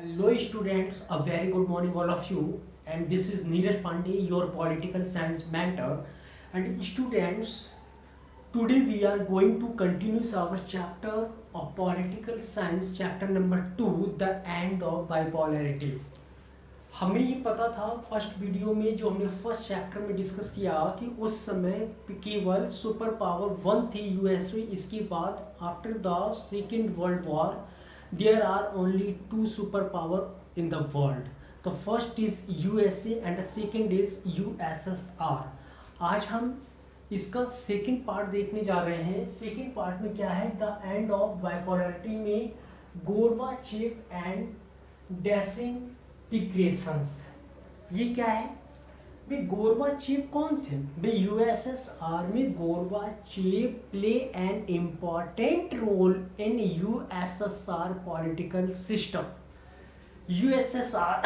Hello students, a very good morning all of you, and this is Neeraj Pandey, your political science mentor. And students, today we are going to continue our chapter of political science, chapter number 2, the end of bipolarity. हमें ये पता था first video में जो हमने first chapter में discuss किया कि उस समय केवल सुपर पावर वन थी यूएसए। इसके बाद after the second world war there are only two superpower in the world. The first is USA and the second is USSR. आज हम इसका सेकेंड पार्ट देखने जा रहे हैं। सेकेंड पार्ट में क्या है, द एंड ऑफ बाइपोलैरिटी में गोर्बाचेव एंड डिसइंटीग्रेशंस। ये क्या है भाई, गोर्बाचेव कौन थे भाई? यूएसएसआर में Gorbachev play an important role in USSR political system. USSR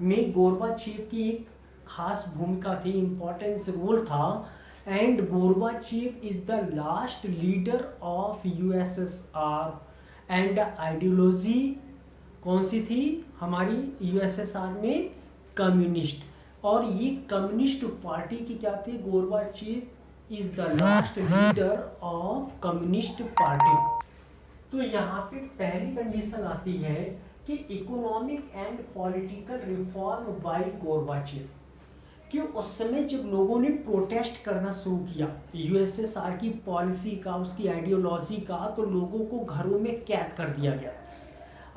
में गोर्बाचेव की एक खास भूमिका थी, इम्पोर्टेंस रोल था। And Gorbachev is the last leader of USSR and ideology कौन सी थी हमारी यूएसएसआर में? कम्युनिस्ट। और ये कम्युनिस्ट पार्टी की क्या थी? Gorbachev is the last leader of communist party. तो यहाँ पे पहली कंडीशन आती है कि economic and political reform by Gorbachev. कि उस समय जब लोगों ने प्रोटेस्ट करना शुरू किया यूएसएसआर की पॉलिसी का, उसकी आइडियोलॉजी का, तो लोगों को घरों में कैद कर दिया गया।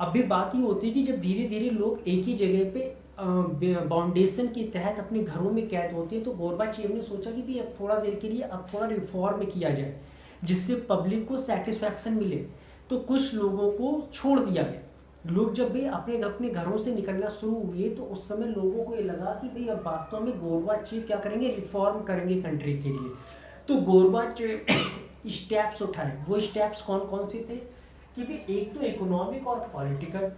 अब भी बात ये होती है कि जब धीरे धीरे लोग एक ही जगह पे बाउंडेशन के तहत अपने घरों में कैद होते हैं, तो गोर्बाचेव ने सोचा कि भी अब थोड़ा देर के लिए अब थोड़ा रिफॉर्म किया जाए जिससे पब्लिक को सेटिस्फैक्शन मिले। तो कुछ लोगों को छोड़ दिया गया। लोग जब भी अपने अपने घरों से निकलना शुरू हुए तो उस समय लोगों को ये लगा कि भाई अब वास्तव में गोर्बाचेव क्या करेंगे, रिफॉर्म करेंगे कंट्री के लिए। तो गोर्बाचेव स्टेप्स उठाए। वो स्टेप्स कौन कौन से थे कि भाई एक तो इकोनॉमिक और पॉलिटिकल,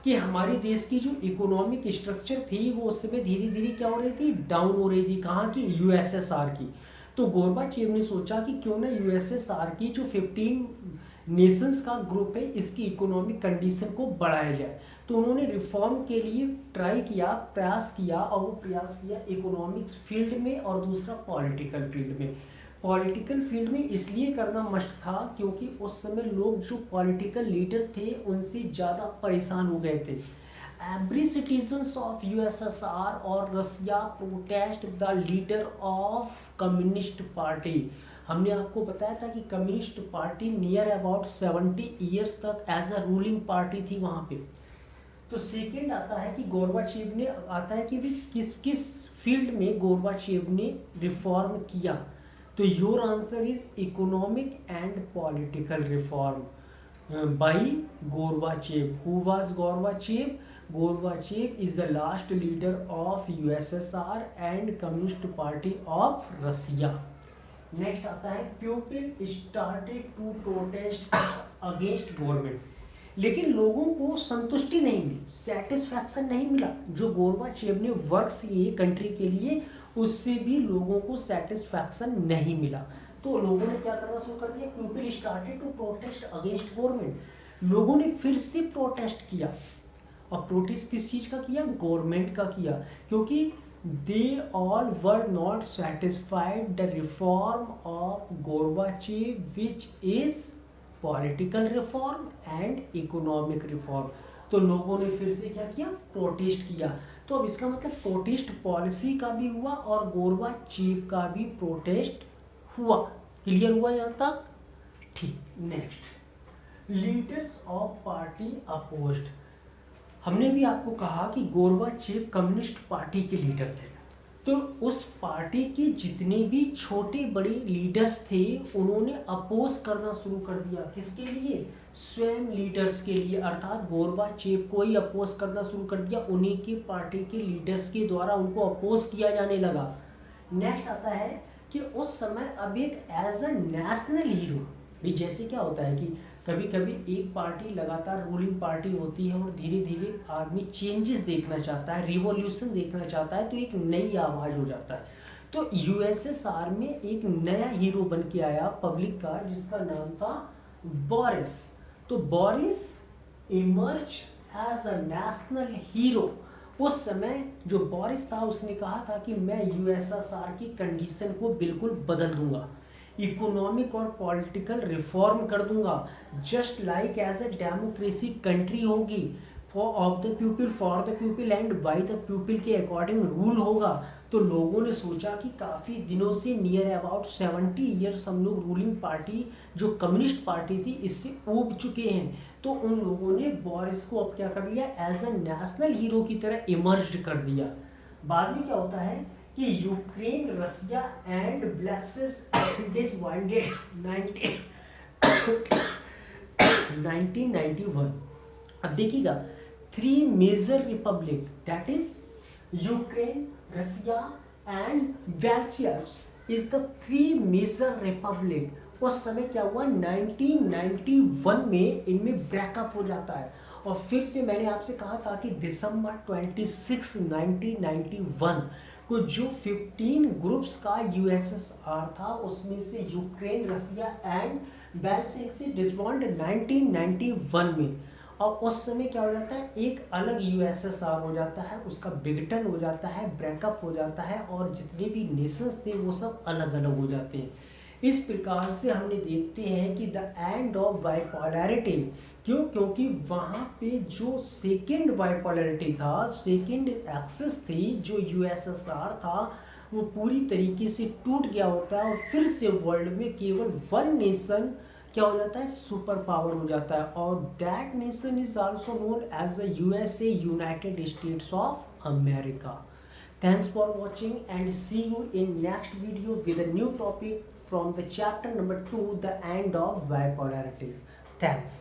कि हमारे देश की जो इकोनॉमिक स्ट्रक्चर थी वो उस समय धीरे धीरे क्या हो रही थी, डाउन हो रही थी। कहाँ की? यूएसएसआर की। तो गोर्बाचेव ने सोचा कि क्यों ना यूएसएसआर की जो 15 नेशंस का ग्रुप है इसकी इकोनॉमिक कंडीशन को बढ़ाया जाए। तो उन्होंने रिफॉर्म के लिए ट्राई किया, प्रयास किया, और वो प्रयास किया इकोनॉमिक्स फील्ड में और दूसरा पॉलिटिकल फील्ड में। पॉलिटिकल फील्ड में इसलिए करना मस्ट था क्योंकि उस समय लोग जो पॉलिटिकल लीडर थे उनसे ज़्यादा परेशान हो गए थे। एवरी सिटीजन्स ऑफ यूएसएसआर और Russia protest the leader of communist party. हमने आपको बताया था कि communist party near about 70 years तक एज अ रूलिंग पार्टी थी वहाँ पे। तो सेकेंड आता है कि गोर्बाचेव ने, आता है कि भी किस किस फील्ड में गोर्बाचेव ने रिफॉर्म किया। तो your answer is economic and political reform by Gorbachev. Who was Gorbachev? Gorbachev is the last leader of USSR and communist party of Russia. Next आता है people started to protest against government. लेकिन लोगों को संतुष्टि नहीं मिली, satisfaction नहीं मिला। जो गोर्बाचेव ने वर्क्स किए कंट्री के लिए उससे भी लोगों को सेटिस्फैक्शन नहीं मिला। तो लोगों ने क्या करना शुरू कर दिया? People started to protest against government. लोगों ने फिर से प्रोटेस्ट किया। और प्रोटेस्ट किस चीज़ का किया? गवर्नमेंट का किया। क्योंकि they all were not satisfied the reform of Gorbachev which is political reform and economic reform. तो लोगों ने फिर से क्या किया? प्रोटेस्ट किया। तो अब इसका मतलब प्रोटेस्ट पॉलिसी का भी हुआ और गोर्बाचेव का भी प्रोटेस्ट हुआ। क्लियर हुआ यहाँ तक? ठीक। Next, leaders of party opposed. हमने भी आपको कहा कि गोर्बाचेव कम्युनिस्ट पार्टी के लीडर थे। तो उस पार्टी के जितने भी छोटे बड़े लीडर्स थे उन्होंने अपोज करना शुरू कर दिया। किसके लिए? स्वयं लीडर्स के लिए। अर्थात गोर्बाचेव को ही अपोज करना शुरू कर दिया। उन्हीं की पार्टी के लीडर्स के द्वारा उनको अपोज किया जाने लगा। नेक्स्ट आता है कि उस समय अब एक एज अ नेशनल हीरो भी, जैसे क्या होता है कि कभी कभी एक पार्टी लगातार रूलिंग पार्टी होती है और धीरे धीरे आदमी चेंजेस देखना चाहता है, रिवॉल्यूशन देखना चाहता है, तो एक नई आवाज़ हो जाता है। तो यूएसएसआर में एक नया हीरो बन के आया पब्लिक का जिसका नाम था बोरिस। तो Boris emerge as a national hero. उस समय जो बोरिस था उसने कहा था कि मैं यूएसएसआर की कंडीशन को बिल्कुल बदल दूंगा, इकोनॉमिक और पॉलिटिकल रिफॉर्म कर दूंगा, just like as a democracy country होगी, for of the people for the people and by the people के अकॉर्डिंग रूल होगा। तो लोगों ने सोचा कि काफ़ी दिनों से नियर अबाउट 70 ईयर्स हम लोग रूलिंग पार्टी जो कम्युनिस्ट पार्टी थी इससे ऊब चुके हैं। तो उन लोगों ने बोरिस को अब क्या कर लिया, एज अ नेशनल हीरो की तरह इमर्ज कर दिया। बाद में क्या होता है कि यूक्रेन, रसिया एंड ब्लैक्सिस डिसबैंडेड 1991। अब देखिएगा, three major republic that is Ukraine, Russia and Belgium is the three major republic. उस समय क्या हुआ, 1991 में इनमें ब्रेकअप हो जाता है। और फिर से मैंने आपसे कहा था कि दिसंबर 26, 1991 को जो 15 ग्रुप्स का यूएसएसआर था उसमें से यूक्रेन, रसिया एंड बेल्जियम से डिसबॉन्ड 1991 में। और उस समय क्या हो जाता है, एक अलग यूएसएसआर हो जाता है, उसका विघटन हो जाता है, ब्रेकअप हो जाता है, और जितने भी नेशंस थे वो सब अलग अलग हो जाते हैं। इस प्रकार से हमने देखते हैं कि द एंड ऑफ बाइपोलैरिटी। क्यों? क्योंकि वहाँ पे जो सेकेंड बाइपोलैरिटी था, सेकेंड एक्सिस थी, जो यूएसएसआर था, वो पूरी तरीके से टूट गया होता है और फिर से वर्ल्ड में केवल वन नेशन क्या हो जाता है, सुपर पावर हो जाता है। और that nation is also known as the USA, United States of America. Thanks for watching and see you in next video with a new topic from the chapter number 2, the end of bipolarity. Thanks.